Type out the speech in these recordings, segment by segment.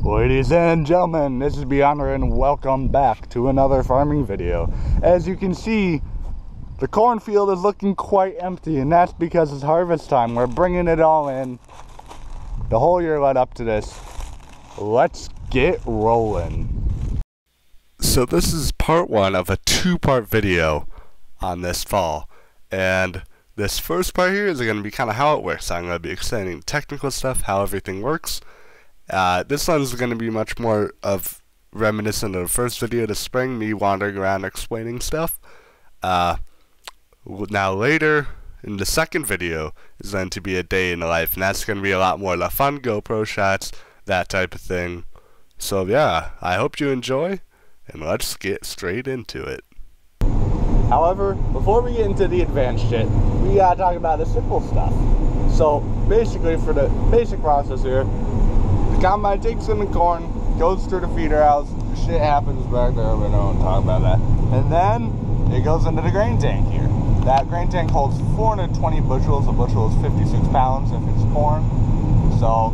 Ladies and gentlemen, this is Beyonder and welcome back to another farming video. As you can see, the cornfield is looking quite empty, and that's because it's harvest time. We're bringing it all in. The whole year led up to this. Let's get rolling. So this is part one of a two-part video on this fall. And this first part here is going to be kind of how it works. I'm going to be explaining technical stuff, how everything works. This one's going to be much more of reminiscent of the first video this spring, me wandering around explaining stuff. Now later, in the second video, is going to be a day in the life, and that's going to be a lot more of the fun GoPro shots, that type of thing. So yeah, I hope you enjoy, and let's get straight into it. However, before we get into the advanced shit, we gotta talk about the simple stuff. So basically, for the basic process here, the combine takes in the corn, goes through the feeder house, shit happens back there, we don't talk about that. And then it goes into the grain tank here. That grain tank holds 420 bushels. A bushel is 56 pounds if it's corn. So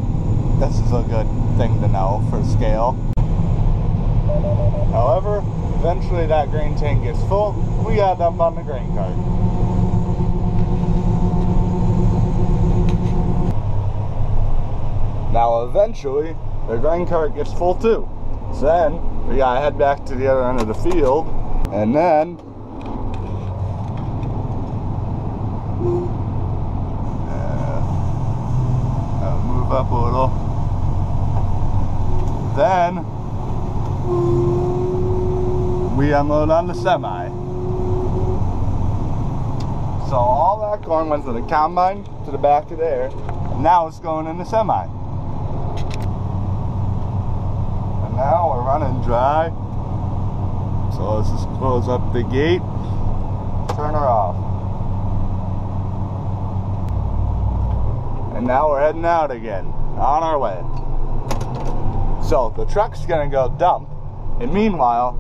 this is a good thing to know for scale. However, eventually that grain tank gets full, we gotta dump on the grain cart. Now eventually, the grain cart gets full too. So then, we gotta head back to the other end of the field, and then move up a little. Then we unload on the semi. So all that corn went to the combine, to the back of there, and now it's going in the semi. And now we're running dry. So let's just close up the gate, turn her off. And now we're heading out again, on our way. So the truck's gonna go dump, and meanwhile,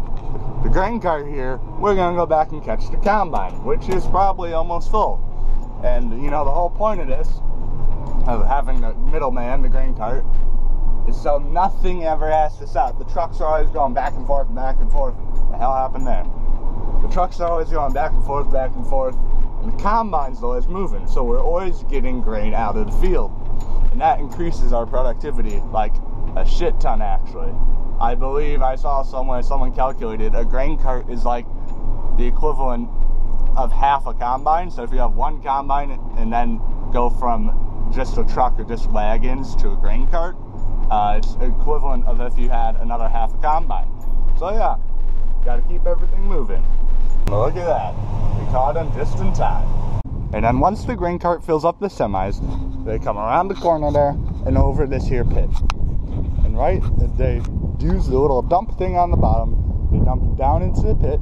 the grain cart here, we're gonna go back and catch the combine, which is probably almost full. And you know, the whole point of this, of having the middleman, the grain cart, is so nothing ever has to stop. The trucks are always going back and forth, back and forth. What the hell happened there? The trucks are always going back and forth, and the combine's always moving, so we're always getting grain out of the field. And that increases our productivity like a shit ton, actually. I believe I saw somewhere someone calculated a grain cart is like the equivalent of half a combine. So if you have one combine and then go from just a truck or just wagons to a grain cart, it's equivalent of if you had another half a combine. So yeah, gotta keep everything moving. Look at that, we caught them just in time. And then once the grain cart fills up the semis, they come around the corner there and over this here pit. And right, they use the little dump thing on the bottom, they dump it down into the pit.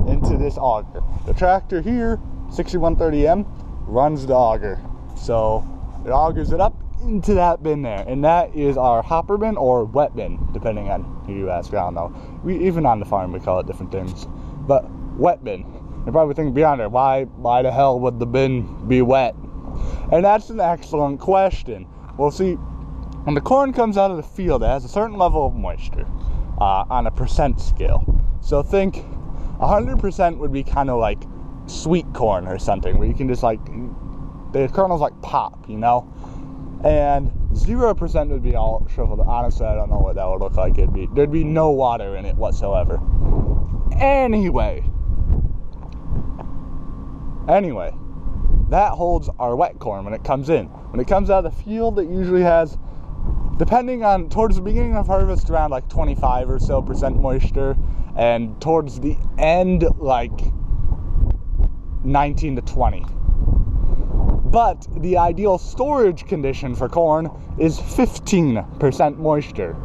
Into this auger. The tractor here, 6130M, runs the auger. So it augers it up into that bin there, and that is our hopper bin or wet bin, depending on who you ask. I don't know. Even on the farm we call it different things, but wet bin. You're probably thinking, Beyonder, why the hell would the bin be wet? And that's an excellent question. Well, see, when the corn comes out of the field, it has a certain level of moisture on a percent scale. So think 100% would be kind of like sweet corn or something, where you can just like, the kernels like pop, you know? And 0% would be all shriveled. Honestly, I don't know what that would look like. There'd be no water in it whatsoever. Anyway, that holds our wet corn when it comes in. When it comes out of the field, it usually has, depending on, towards the beginning of harvest, around like 25 or so % moisture, and towards the end, like 19 to 20. But the ideal storage condition for corn is 15% moisture.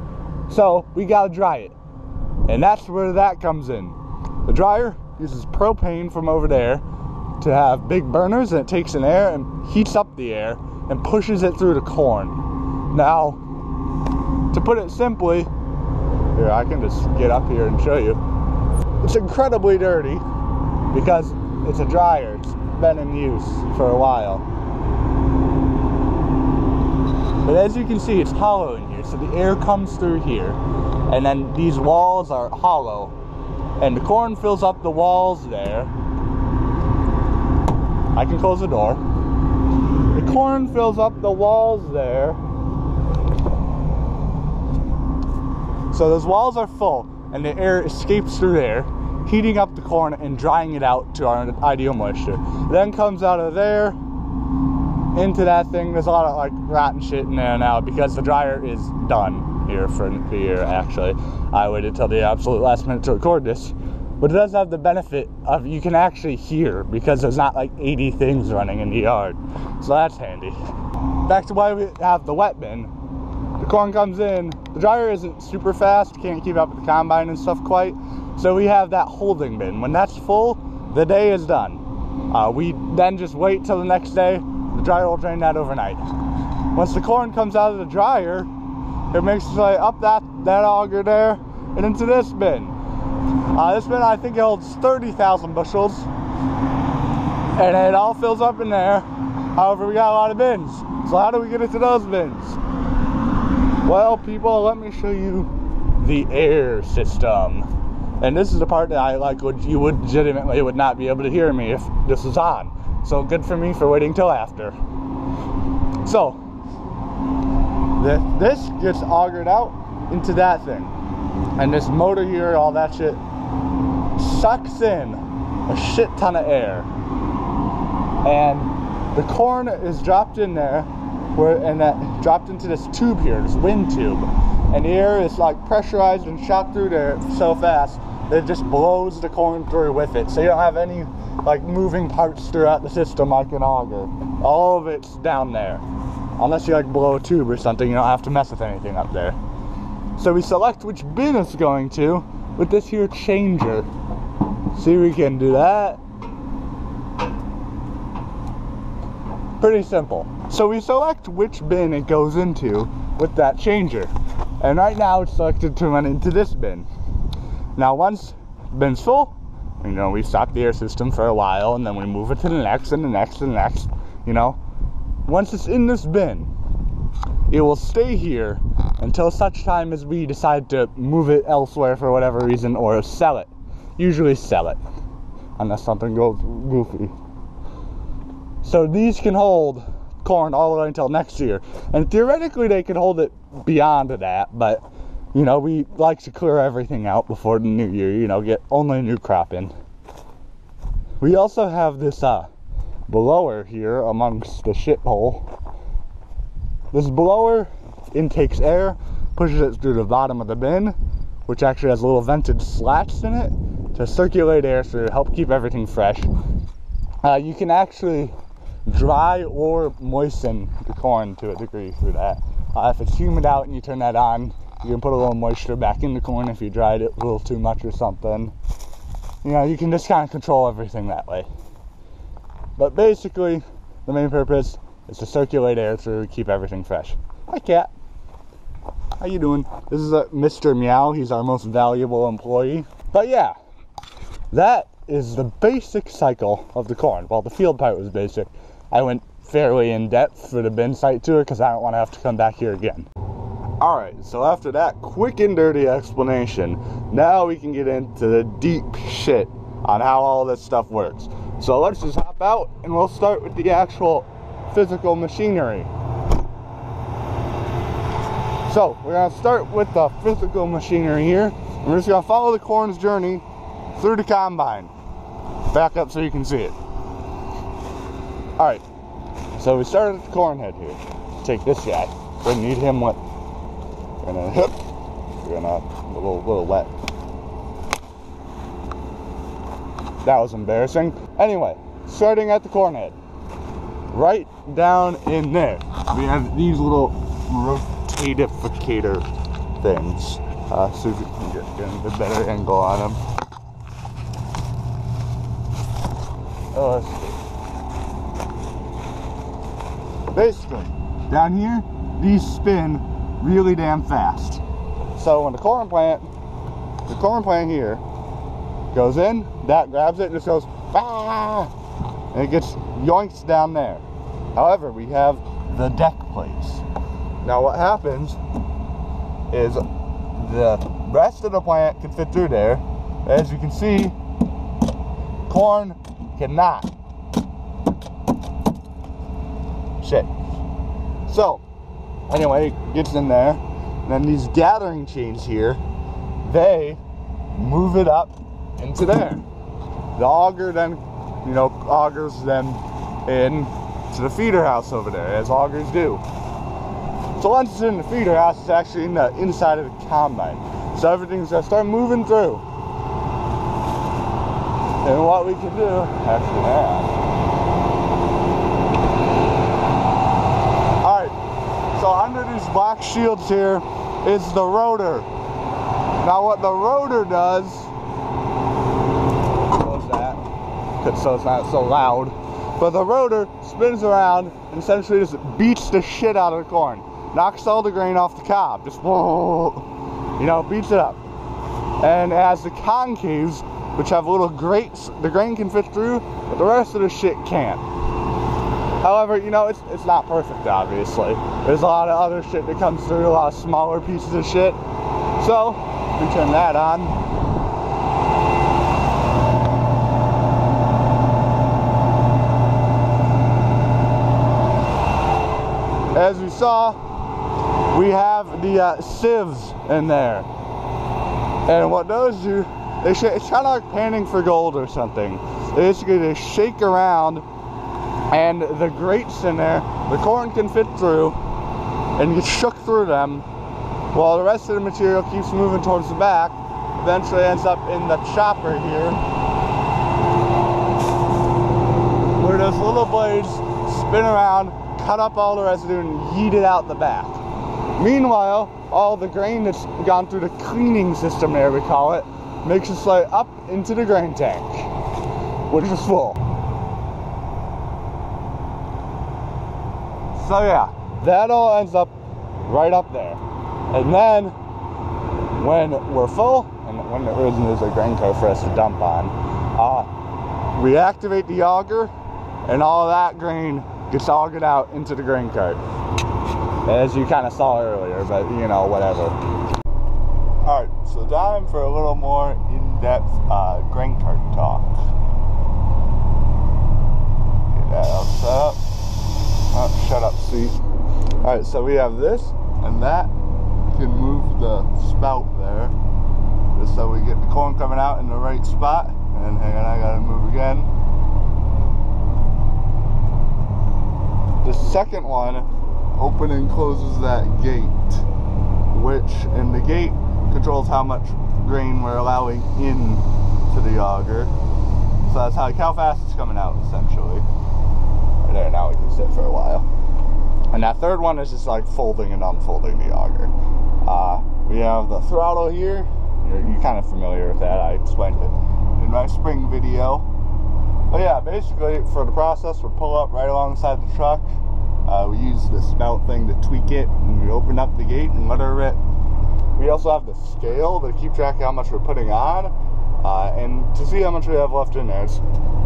So we gotta dry it. And that's where that comes in. The dryer uses propane from over there to have big burners, and it takes in air and heats up the air and pushes it through the corn. Now, to put it simply, here, I can just get up here and show you. It's incredibly dirty because it's a dryer. It's been in use for a while. But as you can see, it's hollow in here, so the air comes through here, and then these walls are hollow, and the corn fills up the walls there. I can close the door. The corn fills up the walls there. So those walls are full, and the air escapes through there, heating up the corn and drying it out to our ideal moisture. Then comes out of there into that thing. There's a lot of like rotten shit in there now because the dryer is done here for the year. Actually, I waited till the absolute last minute to record this, but it does have the benefit of you can actually hear because there's not like 80 things running in the yard, so that's handy. Back to why we have the wet bin. The corn comes in, the dryer isn't super fast, can't keep up with the combine and stuff quite, so we have that holding bin. When that's full, the day is done. We then just wait till the next day. The dryer will drain that overnight. Once the corn comes out of the dryer, it makes its way up that auger there and into this bin. This bin, I think, it holds 30,000 bushels, and it all fills up in there. However, we got a lot of bins. So how do we get into those bins? Well, people, let me show you the air system. And this is the part that I like, you legitimately would not be able to hear me if this was on. So good for me for waiting till after. So, this gets augered out into that thing. And this motor here, all that shit, sucks in a shit ton of air. And the corn is dropped in there, and that dropped into this tube here, this wind tube. And the air is like pressurized and shot through there so fast that it just blows the corn through with it. So you don't have any like moving parts throughout the system like an auger. All of it's down there. Unless you like blow a tube or something, you don't have to mess with anything up there. So we select which bin it's going to with this here changer. See, we can do that. Pretty simple. So we select which bin it goes into with that changer. And right now it's selected to run into this bin. Now once the bin's full, you know, we stop the air system for a while and then we move it to the next and the next and the next, you know. Once it's in this bin, it will stay here until such time as we decide to move it elsewhere for whatever reason or sell it. Usually sell it, unless something goes goofy. So these can hold corn all the way until next year. And theoretically they could hold it beyond that, but you know, we like to clear everything out before the new year, you know, get only a new crop in. We also have this blower here amongst the shithole. This blower intakes air, pushes it through the bottom of the bin, which actually has little vented slats in it to circulate air to help keep everything fresh. You can actually dry or moisten the corn to a degree through that. If it's humid out and you turn that on, you can put a little moisture back in the corn if you dried it a little too much or something. You know, you can just kind of control everything that way. But basically, the main purpose is to circulate air through, keep everything fresh. Hi, cat. How you doing? This is Mr. Meow. He's our most valuable employee. But yeah, that is the basic cycle of the corn. Well, the field part was basic. I went fairly in depth for the bin site tour because I don't want to have to come back here again. Alright, so after that quick and dirty explanation, now we can get into the deep shit on how all this stuff works. So let's just hop out and we'll start with the actual physical machinery. So we're going to start with the physical machinery here. We're just going to follow the corn's journey through the combine. Back up so you can see it. Alright, so we started at the corn head here. Take this guy. We need him wet. We're gonna a little wet. That was embarrassing. Anyway, starting at the corn head. Right down in there, we have these little rotatificator things. So we can get a better angle on them. Oh, let's see. Basically, down here, these spin really damn fast. So when the corn plant here goes in, that grabs it and just goes, ah, and it gets yoinked down there. However, we have the deck plates. Now what happens is the rest of the plant can fit through there. As you can see, corn cannot. Shit. So, anyway, it gets in there. And then these gathering chains here, they move it up into there. The auger then, you know, augers them in to the feeder house over there, as augers do. So once it's in the feeder house, it's actually in the inside of the combine. So everything's gonna start moving through. And what we can do, actually, alright, so under these black shields here is the rotor. Now what the rotor does, close that, so it's not so loud, but the rotor spins around and essentially just beats the shit out of the corn. Knocks all the grain off the cob, just whoa, you know, beats it up. And it has the concaves, which have little grates the grain can fit through, but the rest of the shit can't. However, you know, it's not perfect, obviously. There's a lot of other shit that comes through, a lot of smaller pieces of shit. So, we turn that on. As we saw, we have the sieves in there. And what those do, it's kind of like panning for gold or something. Basically, they shake around, and the grates in there, the corn can fit through, and get shook through them, while the rest of the material keeps moving towards the back, eventually ends up in the chopper here, where those little blades spin around, cut up all the residue, and yeet it out the back. Meanwhile, all the grain that's gone through the cleaning system there, we call it, makes its way up into the grain tank, which is full. So yeah, that all ends up right up there. And then, when we're full, and when there isn't a grain car for us to dump on, we activate the auger, and all that grain gets augered out into the grain cart. As you kind of saw earlier, but you know, whatever. Alright, so time for a little more in-depth grain cart talk. Get that all set up. Oh, shut up, seat. Alright, so we have this, and that can move the spout there, just so we get the corn coming out in the right spot. And hang on, I gotta move again. The second one open and closes that gate, and the gate controls how much grain we're allowing in to the auger. So that's how fast it's coming out, essentially. Right there, now we can sit for a while. And that third one is just like folding and unfolding the auger. We have the throttle here. You're kind of familiar with that. I explained it in my spring video. But yeah, basically for the process, we pull up right alongside the truck. We use the spout thing to tweak it, and we open up the gate and let her rip. We also have the scale to keep track of how much we're putting on, and to see how much we have left in there.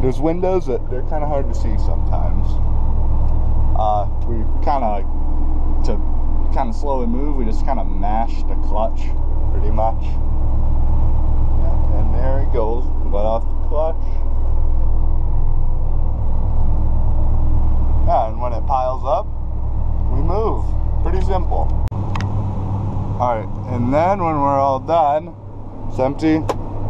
There's windows that they're kind of hard to see sometimes. We kind of like, to kind of slowly move, we just kind of mash the clutch, pretty much. And there it goes, let off the clutch. Yeah, and when it piles up, we move. Pretty simple. Alright, and then when we're all done, it's empty,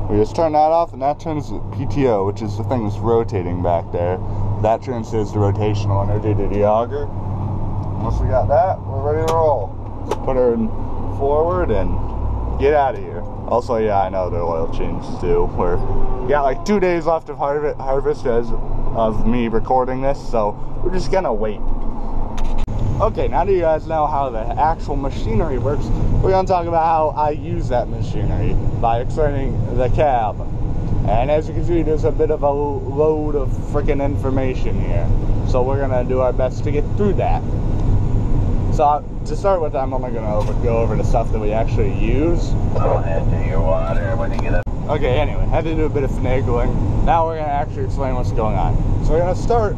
we just turn that off, and that turns the PTO, which is the thing that's rotating back there. That transfers the rotational energy to the auger. Once we got that, we're ready to roll. Just put her in forward and get out of here. Also, yeah, I know the oil change too. We got like 2 days left of harvest as of me recording this, so we're just gonna wait. Okay, now that you guys know how the actual machinery works, we're gonna talk about how I use that machinery by explaining the cab. And as you can see, there's a bit of a load of freaking information here, so we're gonna do our best to get through that. So to start with, I'm only gonna go over the stuff that we actually use. Go ahead, do your water when you get up. Okay, anyway, had to do a bit of finagling. Now we're gonna actually explain what's going on. So we're gonna start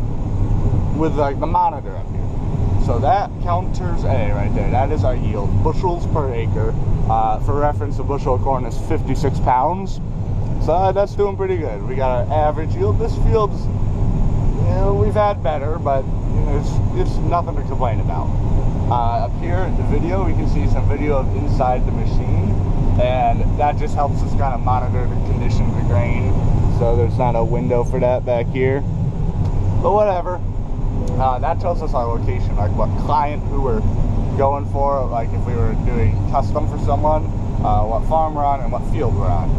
with like the monitor up here. So that counters A right there. That is our yield, bushels per acre. For reference, a bushel of corn is 56 pounds. So that's doing pretty good. We got our average yield. This field's, you know, we've had better, but you know, it's nothing to complain about. Up here in the video, we can see some video of inside the machine, and that just helps us kind of monitor the condition of the grain. So there's not a window for that back here, but whatever. That tells us our location, like what client who we're going for, like if we were doing custom for someone, what farm we're on and what field we're on.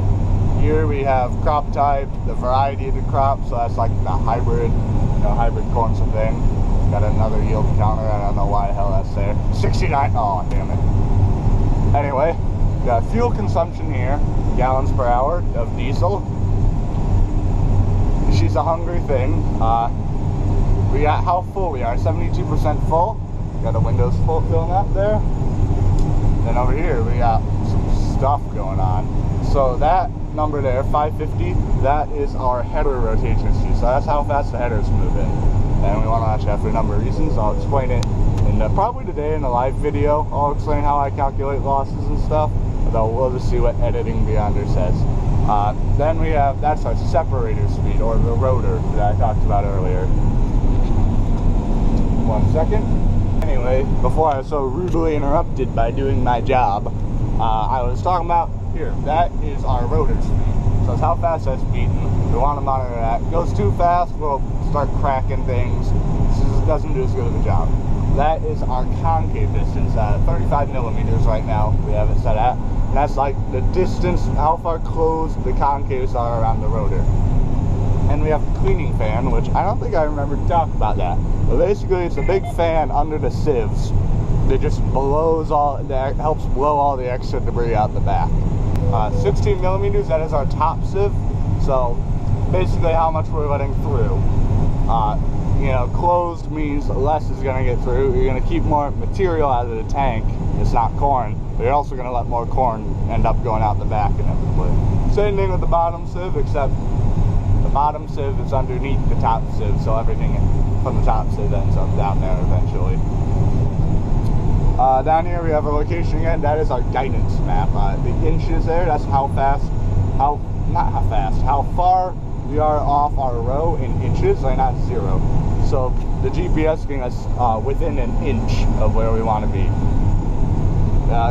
Here we have crop type, the variety of the crop, so that's like the hybrid, you know, hybrid corn's a thing. Got another yield counter, I don't know why the hell that's there. 69, oh damn it. Anyway, got fuel consumption here, gallons per hour of diesel. She's a hungry thing. We got how full we are, 72% full. Got the windows full filling up there. Then over here we got some stuff going on. So that number there, 550, that is our header rotation speed. So that's how fast the headers move in. And we want to watch that for a number of reasons. I'll explain it in probably today in a live video. I'll explain how I calculate losses and stuff. Although we'll just see what editing beyonder says. Then we have, that's our separator speed, or the rotor that I talked about earlier. 1 second. Anyway, before I was so rudely interrupted by doing my job, I was talking about here, that is our rotor speed. So it's how fast that's beating. We want to monitor that. If it goes too fast, we'll start cracking things. This doesn't do as good of a job. That is our concave distance at 35 millimeters right now. We have it set at. And that's like the distance, how far closed the concaves are around the rotor. And we have the cleaning fan, which I don't think I remember to talk about that. But basically, it's a big fan under the sieves that just blows all, that helps blow all the extra debris out the back. 16 millimeters, that is our top sieve. So basically how much we're letting through. You know, closed means less is going to get through. You're going to keep more material out of the tank. It's not corn, but you're also going to let more corn end up going out the back inevitably. Same thing with the bottom sieve, except the bottom sieve is underneath the top sieve, so everything from the top sieve ends up down there eventually. Down here we have our location again. That is our guidance map. The inches there, that's how fast, how far we are off our row in inches, like not 0. So the GPS getting us within an inch of where we want to be.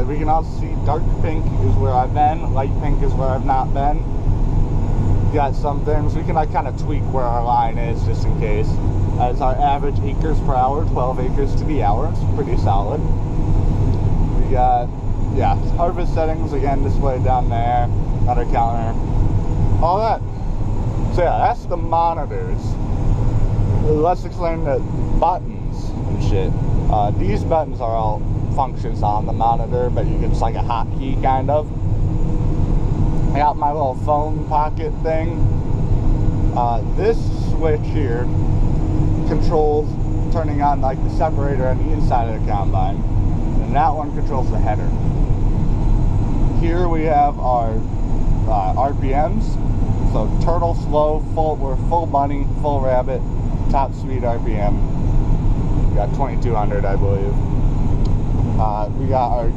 We can also see dark pink is where I've been, light pink is where I've not been. Got some things, we can like kind of tweak where our line is just in case. That's our average acres per hour, 12 acres to the hour. It's pretty solid. We got, yeah, harvest settings again displayed down there, another counter, all that. So yeah, that's the monitors. Let's explain the buttons and shit. These buttons are all functions on the monitor, but it's like a hotkey kind of. I got my little phone pocket thing. This switch here controls turning on like the separator on the inside of the combine, and that one controls the header. Here we have our RPMs. So turtle slow, we're full bunny, full rabbit, top speed RPM. We got 2200, I believe. We got our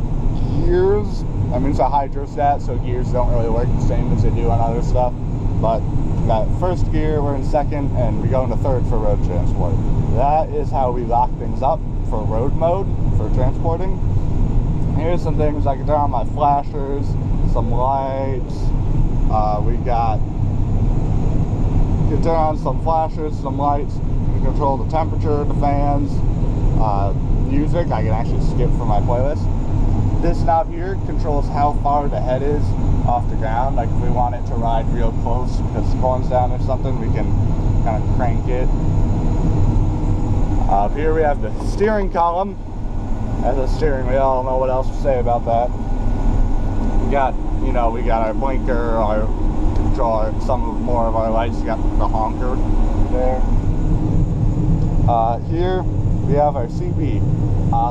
gears. I mean, it's a hydrostat, so gears don't really work the same as they do on other stuff. But we got first gear, we're in second, and we go into third for road transport. That is how we lock things up for road mode, for transporting. Here's some things I can turn on my flashers, some lights. We got, you can turn on some flashers, some lights. You can control the temperature, the fans, music. I can actually skip from my playlist. This knob here controls how far the head is off the ground. Like if we want it to ride real close because the corn's down or something, we can kind of crank it. Up here we have the steering column. As a steering wheel, I don't know what else to say about that. We got, you know, we got our blinker, our controller, some more of our lights. We got the honker there. Here we have our CB.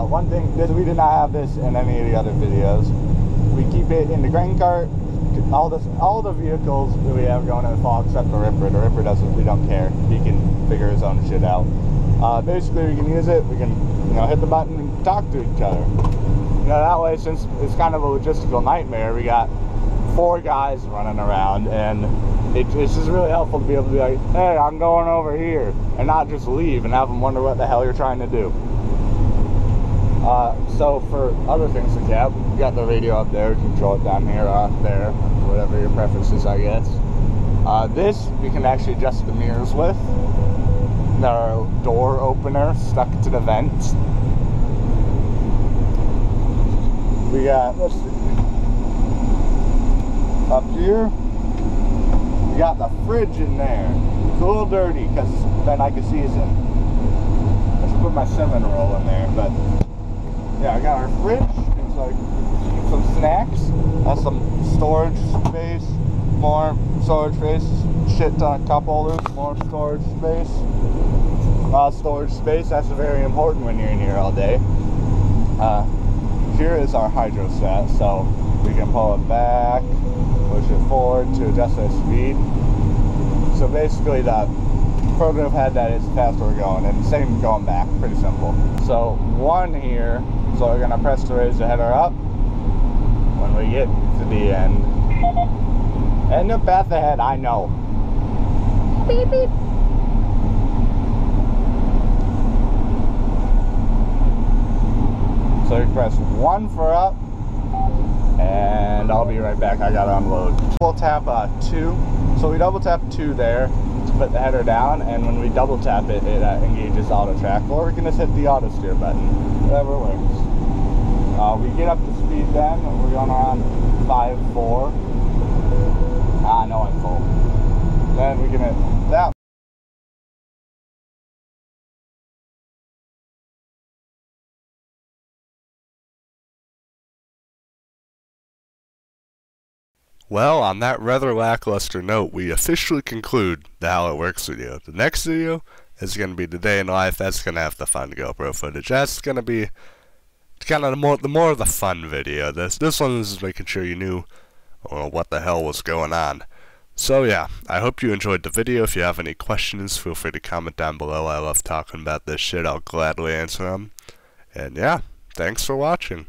One thing, we did not have this in any of the other videos. We keep it in the grain cart, all the vehicles that we have going in the fall except the Ripper. The Ripper doesn't, we don't care. He can figure his own shit out. Basically, we can use it. We can, hit the button and talk to each other. That way, since it's kind of a logistical nightmare, we got 4 guys running around, and it's just really helpful to be able to be like, hey, I'm going over here, and not just leave and have them wonder what the hell you're trying to do. So for other things to cab, we got the radio up there. We can control it down here, up there, whatever your preference is, I guess. This we can actually adjust the mirrors with. Our door opener stuck to the vent. We got, let's see, up here, we got the fridge in there. It's a little dirty because then I can season. I should put my cinnamon roll in there, but yeah, I got our fridge. It's like some snacks, some storage space, more storage space, shit ton of cup holders, more storage space. Storage space, that's very important when you're in here all day. Here is our hydrostat, so we can pull it back, push it forward to adjust our speed. So basically the prototype had that is the faster we're going, and same going back, pretty simple. So 1 here, so we're gonna press to raise the header up when we get to the end. And the path ahead, I know. Beep beep. So you press 1 for up, and I'll be right back. I gotta unload. We'll tap 2. So we double tap 2 there to put the header down, and when we double tap it, it engages auto track. Or we can just hit the auto steer button, whatever works. We get up to speed then. We're going around 5.4. No, I'm full. Then we can hit that. Well, on that rather lackluster note, we officially conclude the How It Works video. The next video is going to be the day in life. That's going to have the fun GoPro footage. That's going to be kind of the more of the fun video. This one is making sure you knew what the hell was going on. So yeah, I hope you enjoyed the video. If you have any questions, feel free to comment down below. I love talking about this shit. I'll gladly answer them. And yeah, thanks for watching.